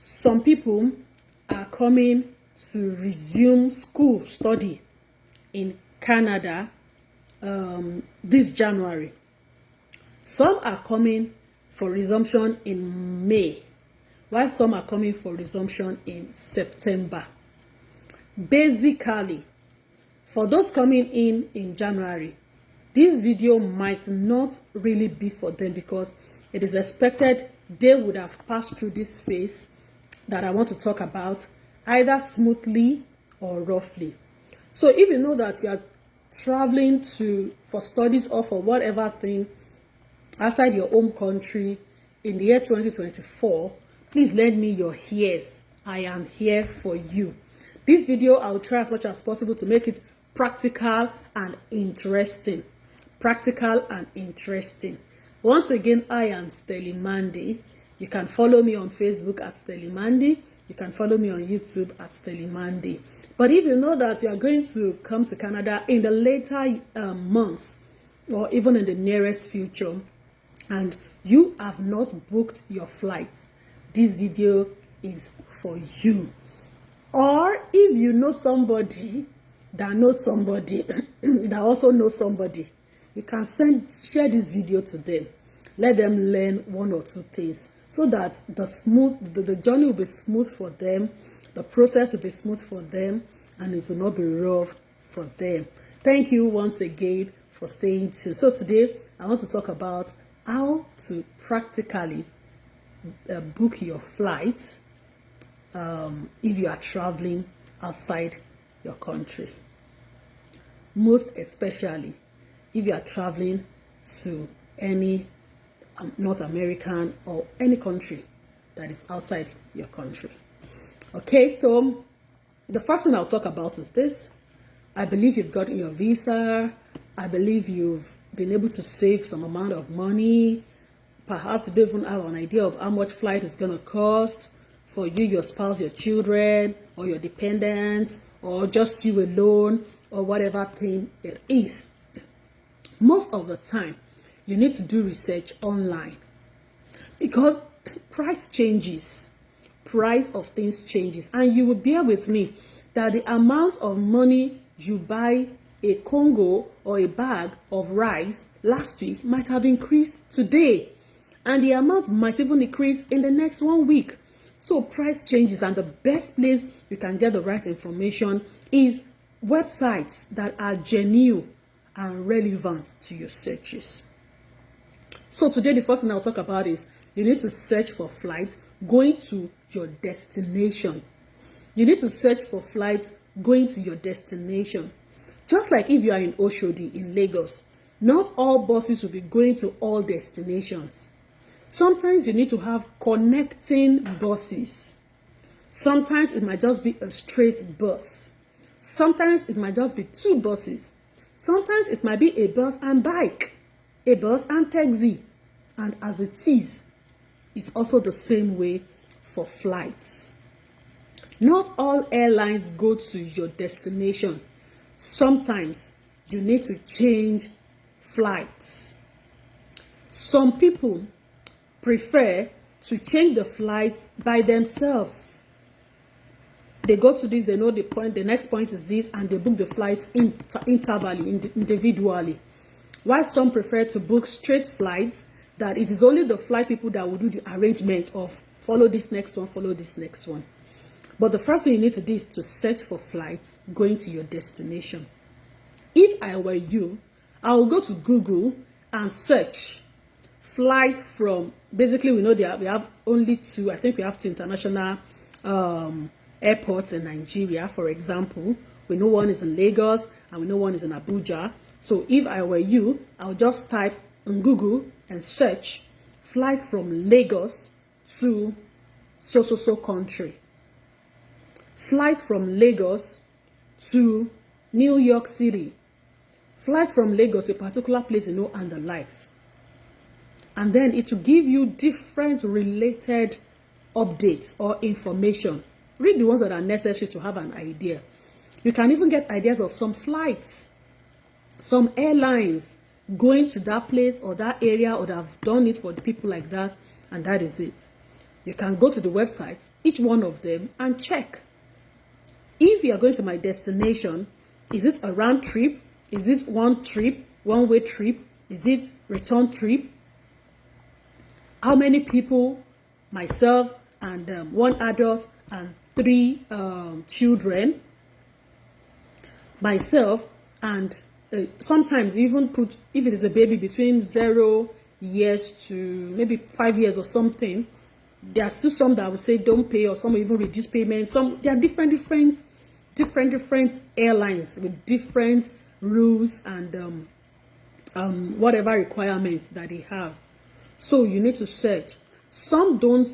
Some people are coming to resume school study in Canada this January. Some are coming for resumption in May, while some are coming for resumption in September. Basically, for those coming in January, this video might not really be for them because it is expected they would have passed through this phase that I want to talk about either smoothly or roughly. So if you know that you are traveling for studies or for whatever thing outside your home country in the year 2024, please lend me your ears. I am here for you. This video, I'll try as much as possible to make it practical and interesting. Practical and interesting. Once again, I am Stelly Mandy. You can follow me on Facebook at Stelly Mandy. You can follow me on YouTube at Stelly Mandy. But if you know that you are going to come to Canada in the later months or even in the nearest future, and you have not booked your flights, this video is for you. Or if you know somebody that knows somebody that also knows somebody, you can share this video to them. Let them learn one or two things so that the journey will be smooth for them, the process will be smooth for them, and it will not be rough for them. Thank you once again for staying tuned. So today I want to talk about how to practically book your flight if you are traveling outside your country. Most especially if you are traveling to any North American or any country that is outside your country. Okay, so the first thing I'll talk about is this. I believe you've gotten your visa. I believe you've been able to save some amount of money. Perhaps you don't even have an idea of how much flight is going to cost for you, your spouse, your children, or your dependents, or just you alone, or whatever thing it is. Most of the time, you need to do research online because price changes, price of things changes, and you will bear with me that the amount of money you buy a Congo or a bag of rice last week might have increased today, and the amount might even increase in the next 1 week. So price changes, and the best place you can get the right information is websites that are genuine and relevant to your searches. So today the first thing I'll talk about is you need to search for flights going to your destination. You need to search for flights going to your destination. Just like if you are in Oshodi in Lagos, not all buses will be going to all destinations. Sometimes you need to have connecting buses. Sometimes it might just be a straight bus. Sometimes it might just be two buses. Sometimes it might be a bus and bike, a bus and taxi. And as it is, it's also the same way for flights. Not all airlines go to your destination. Sometimes you need to change flights. Some people prefer to change the flights by themselves. They go to this, they know the point, the next point is this, and they book the flights individually. While some prefer to book straight flights, that it is only the flight people that will do the arrangement of follow this next one, follow this next one. But the first thing you need to do is to search for flights going to your destination. If I were you, I will go to Google and search flight from, basically we know we have only two, I think we have two international airports in Nigeria, for example. We know one is in Lagos and we know one is in Abuja. So if I were you, I'll just type on Google and search flights from Lagos to so country. Flight from Lagos to New York City. Flight from Lagos to a particular place, you know, and the likes. And then it will give you different related updates or information. Read the ones that are necessary to have an idea. You can even get ideas of some flights, some airlines going to that place or that area, or that have done it for the people like that, and that is it. You can go to the website, each one of them, and check. If you are going to my destination, is it a round trip? Is it one trip, one-way trip? Is it return trip? How many people? Myself and one adult and 3 children. Myself and sometimes even put, if it is a baby between 0 years to maybe 5 years or something, there are still some that I would say don't pay, or some will even reduce payment. Some, there are different airlines with different rules and whatever requirements that they have. So you need to search. Some don't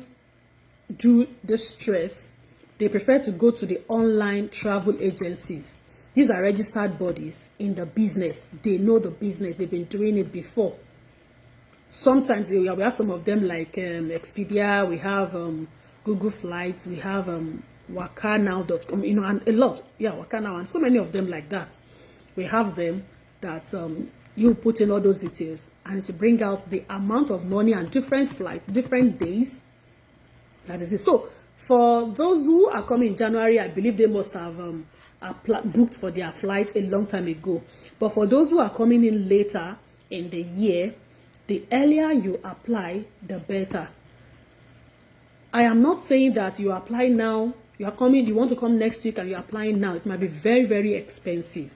do the stress. They prefer to go to the online travel agencies. These are registered bodies in the business. They know the business. They've been doing it before. Sometimes we have some of them like Expedia. We have Google Flights. We have wakanow.com, you know, and a lot. Yeah, Wakanow, and so many of them like that. We have them that you put in all those details and to bring out the amount of money and different flights, different days. That is it. So for those who are coming in January, I believe they must have booked for their flight a long time ago. But for those who are coming in later in the year, the earlier you apply, the better. I am not saying that you apply now, you are coming, you want to come next week and you're applying now. It might be very, very expensive.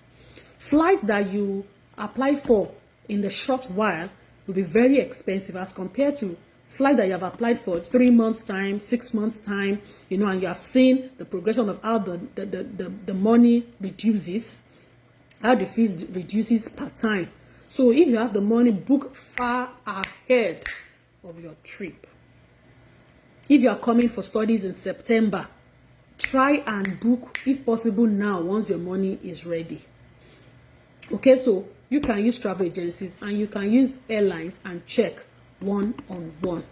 Flights that you apply for in the short while will be very expensive as compared to flight that you have applied for 3 months time, 6 months time, you know, and you have seen the progression of how the money reduces, how the fees reduces per time. So if you have the money, book far ahead of your trip. If you are coming for studies in September, try and book, if possible, now once your money is ready. Okay, so you can use travel agencies and you can use airlines and check one-on-one.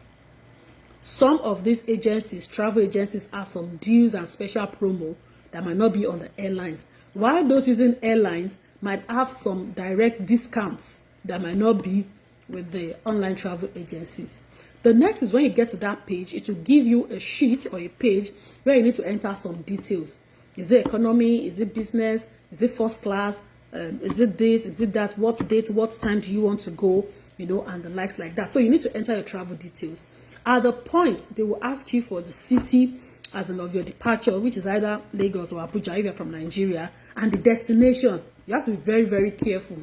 Some of these agencies, travel agencies, have some deals and special promo that might not be on the airlines, while those using airlines might have some direct discounts that might not be with the online travel agencies. The next is when you get to that page, it will give you a sheet or a page where you need to enter some details. Is it economy? Is it business? Is it first class? Is it this? Is it that? What date? What time do you want to go? You know, and the likes like that. So you need to enter your travel details. At the point, they will ask you for the city as in of your departure, which is either Lagos or Abuja if you're from Nigeria, and the destination. You have to be very, very careful.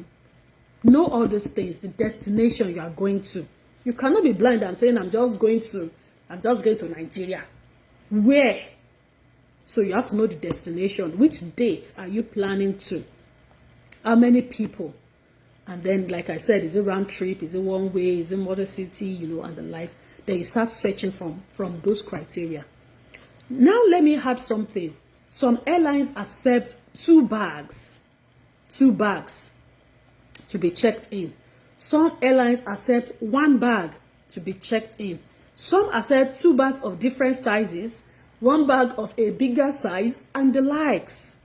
Know all these things, the destination you are going to. You cannot be blind and saying, I'm just going to Nigeria. Where? So you have to know the destination. Which dates are you planning to? How many people? And then, like I said, is it round trip? Is it one way? Is it motor city? You know, and the likes. Then you start searching from those criteria. Now let me add something. Some airlines accept 2 bags to be checked in. Some airlines accept 1 bag to be checked in. Some accept 2 bags of different sizes, 1 bag of a bigger size, and the likes.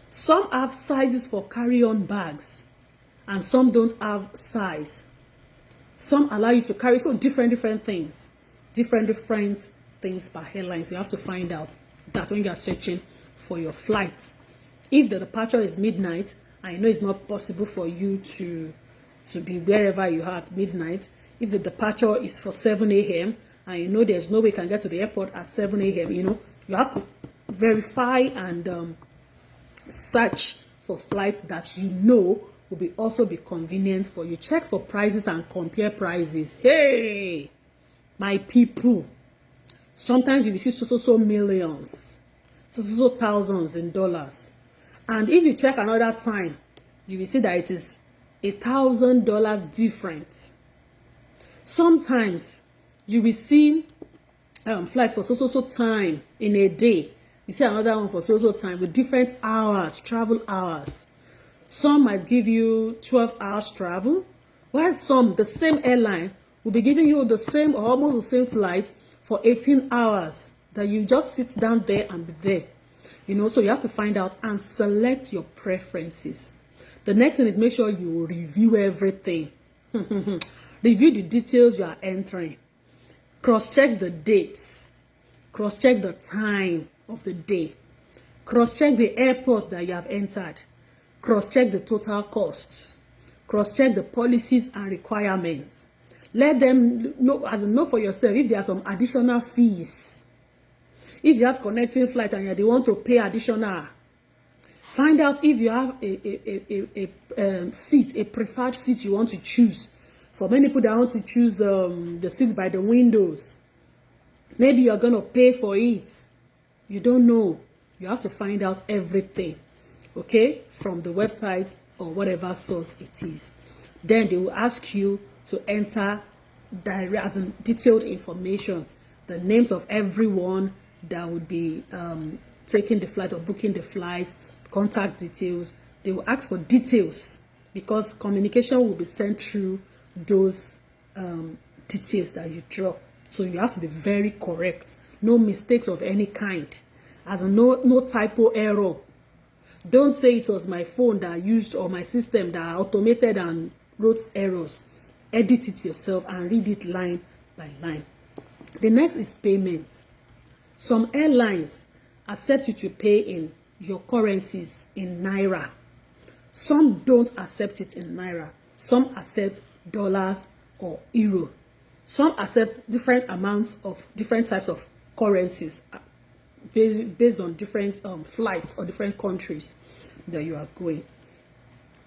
Some have sizes for carry-on bags, and some don't have size. Some allow you to carry, so different things. Different things per airline. So you have to find out that when you are searching for your flight. If the departure is midnight, I know it's not possible for you to be wherever you are at midnight. If the departure is for 7 a.m. and you know there's no way you can get to the airport at 7 a.m., you know, you have to verify and search for flights that you know will also be convenient for you. Check for prices and compare prices. Hey, my people. Sometimes you will see so millions, so thousands in dollars. And if you check another time, you will see that it is $1,000 different. Sometimes you will see flights for so time in a day. You see another one for so time with different hours, travel hours. Some might give you 12 hours travel, while some, the same airline, will be giving you the same or almost the same flight for 18 hours that you just sit down there and be there. You know, so you have to find out and select your preferences. The next thing is make sure you review everything. Review the details you are entering. Cross-check the dates. Cross-check the time of the day. Cross-check the airport that you have entered. Cross-check the total cost. Cross-check the policies and requirements. Let them know for yourself if there are some additional fees. If you have connecting flight and they want to pay additional, find out if you have a seat, a preferred seat you want to choose. For many people that want to choose the seats by the windows, maybe you're going to pay for it. You don't know. You have to find out everything, okay, from the website or whatever source it is. Then they will ask you to enter detailed information, the names of everyone that would be taking the flight or booking the flights, contact details. They will ask for details because communication will be sent through those details that you drop. So you have to be very correct. No mistakes of any kind. As no typo error. Don't say it was my phone that I used or my system that automated and wrote errors. Edit it yourself and read it line by line. The next is payment. Some airlines accept you to pay in your currencies in Naira. Some don't accept it in Naira. Some accept dollars or euro. Some accept different amounts of different types of currencies based on different flights or different countries that you are going.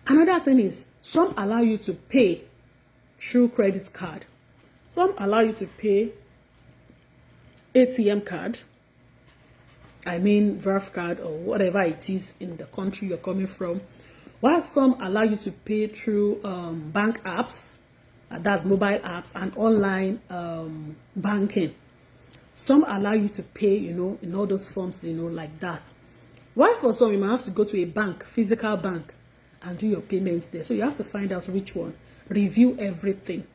Another thing is some allow you to pay through credit card. Some allow you to pay ATM card. I mean Verve card or whatever it is in the country you're coming from. While some allow you to pay through bank apps, that's mobile apps and online banking. Some allow you to pay, in all those forms, like that. While for some, you might have to go to a bank, physical bank, and do your payments there. So you have to find out which one. Review everything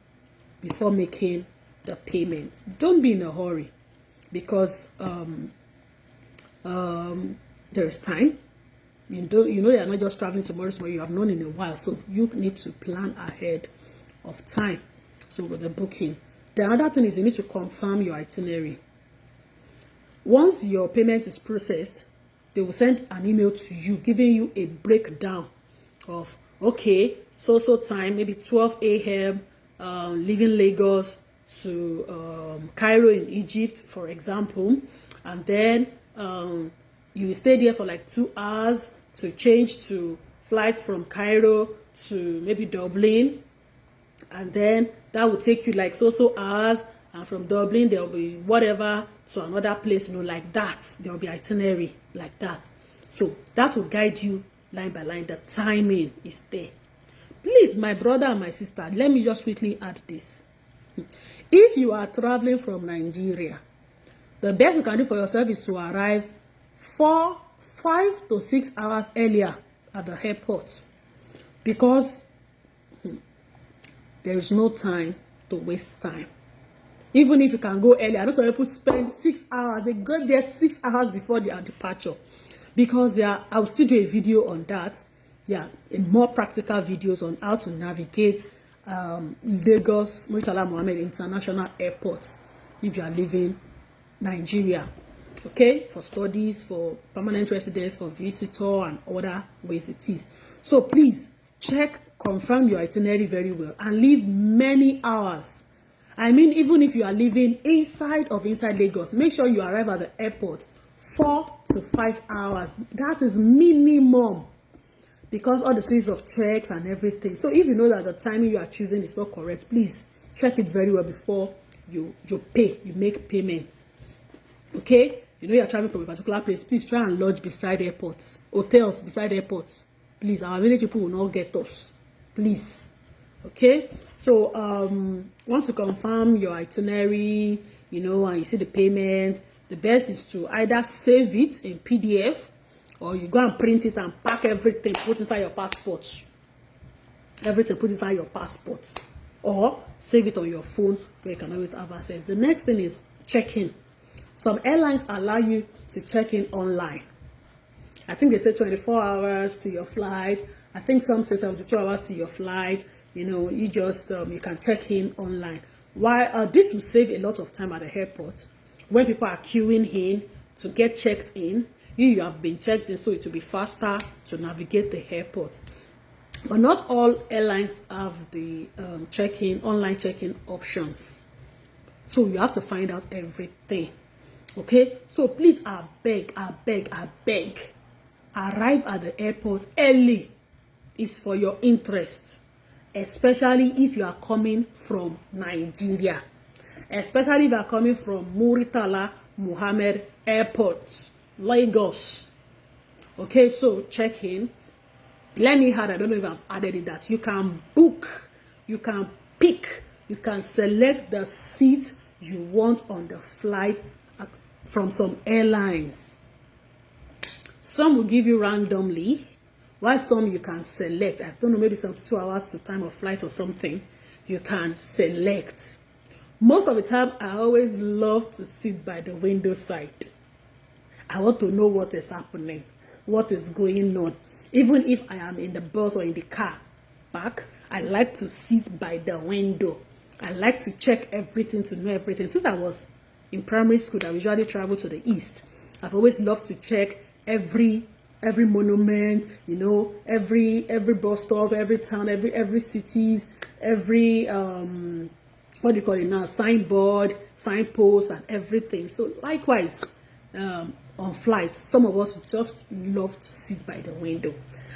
before making the payments. Don't be in a hurry because there is time. You know you are not just traveling tomorrow, you have known in a while. So you need to plan ahead of time. So with the booking. The other thing is you need to confirm your itinerary. Once your payment is processed, they will send an email to you giving you a breakdown of, okay, so time, maybe 12 a.m., leaving Lagos to Cairo in Egypt, for example. And then you stay there for like 2 hours to change to flights from Cairo to maybe Dublin. And then that will take you like so hours. And from Dublin, there will be whatever to another place, like that. There will be itinerary like that. So that will guide you line by line. The timing is there. Please, my brother and my sister, let me just quickly add this. If you are traveling from Nigeria, the best you can do for yourself is to arrive 5 to 6 hours earlier at the airport. Because there is no time to waste time. Even if you can go earlier, I know some people spend 6 hours. They go there 6 hours before their departure. Because I will still do a video on that. Yeah, more practical videos on how to navigate Lagos Murtala Mohammed International Airport if you are leaving Nigeria. Okay, for studies, for permanent residents, for visitor, and other ways it is. So please confirm your itinerary very well and leave many hours. I mean, even if you are living inside Lagos, make sure you arrive at the airport 4 to 5 hours. That is minimum, because all the series of checks and everything. So if you know that the timing you are choosing is not correct, please check it very well before you make payments. Okay, you are traveling from a particular place, please try and lodge beside airports, hotels beside airports. Please, our village people will not get us. Please. Okay, so once you confirm your itinerary, and you see the payment, the best is to either save it in PDF or you go and print it and pack everything, put inside your passport. Everything put inside your passport, or save it on your phone where you can always have access. The next thing is check-in. Some airlines allow you to check in online. I think they say 24 hours to your flight. I think some say 72 hours to your flight. You just you can check in online. While this will save a lot of time at the airport when people are queuing in to get checked in. You have been checked in, so it will be faster to navigate the airport. But not all airlines have the online check-in options. So you have to find out everything. Okay? So please, I beg, arrive at the airport early. It's for your interest. Especially if you are coming from Nigeria. Especially if you are coming from Muritala Muhammad Airport, Lagos. Okay, so check in. Let me add, I don't know if I've added it, that you can book, you can pick, you can select the seat you want on the flight from some airlines. Some will give you randomly, while some you can select. I don't know, maybe some 2 hours to time of flight or something. You can select. Most of the time, I always love to sit by the window side. I want to know what is happening, what is going on. Even if I am in the bus or in the car back, I like to sit by the window. I like to check everything, to know everything. Since I was in primary school, I usually travel to the east. I've always loved to check every monument, you know, every bus stop, every town, every cities, every what do you call it now, signboard, signpost, and everything. So likewise, on flights, some of us just love to sit by the window,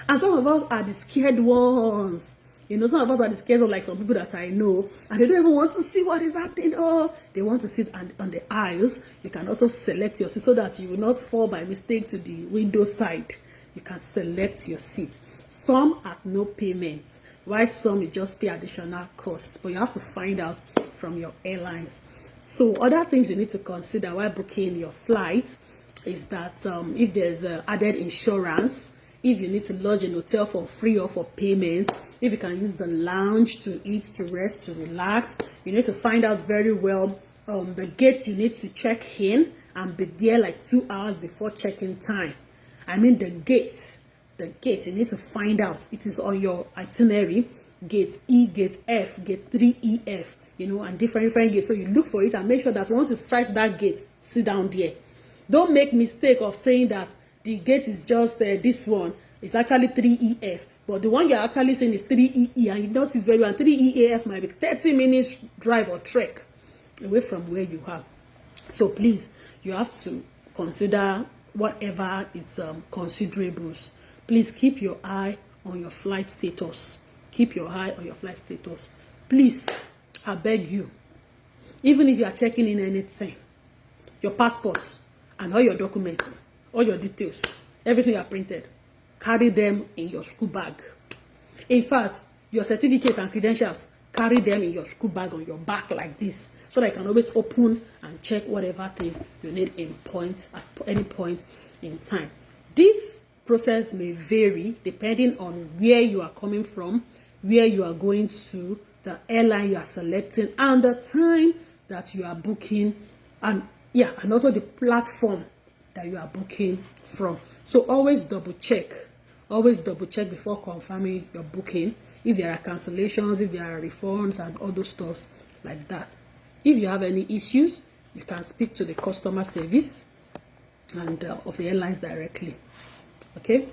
and some of us are the scared ones. You know, some of us are the scared ones, like some people that I know, and they don't even want to see what is happening. Oh, they want to sit on the aisles. You can also select your seat so that you will not fall by mistake to the window side. You can select your seat. Some at no payment, while some you just pay additional costs, but you have to find out from your airlines. So other things you need to consider while booking your flight is that if there's added insurance, if you need to lodge in a hotel for free or for payment, if you can use the lounge to eat, to rest, to relax, you need to find out very well the gates you need to check in and be there like 2 hours before check-in time. I mean the gates you need to find out. It is on your itinerary, gate E, gate F, gate 3EF, you know, and different gates. So you look for it and make sure that once you sight that gate, sit down there. Don't make mistake of saying that the gate is just this one. It's actually 3EF. But the one you're actually saying is 3EE. And you don't see it very well. And 3EAF might be 30 minutes drive or trek away from where you are. So please, you have to consider whatever it's considerables. Please keep your eye on your flight status. Keep your eye on your flight status. Please, I beg you. Even if you are checking in anything, your passports, and all your documents, all your details, everything you have printed, carry them in your school bag. In fact, your certificate and credentials, carry them in your school bag on your back like this, so that you can always open and check whatever thing you need at any point in time. This process may vary depending on where you are coming from, where you are going to, the airline you are selecting, and the time that you are booking, and also the platform that you are booking from. So always double check before confirming your booking, if there are cancellations, if there are refunds, and all those stuff like that. If you have any issues, you can speak to the customer service and of the airlines directly. Okay.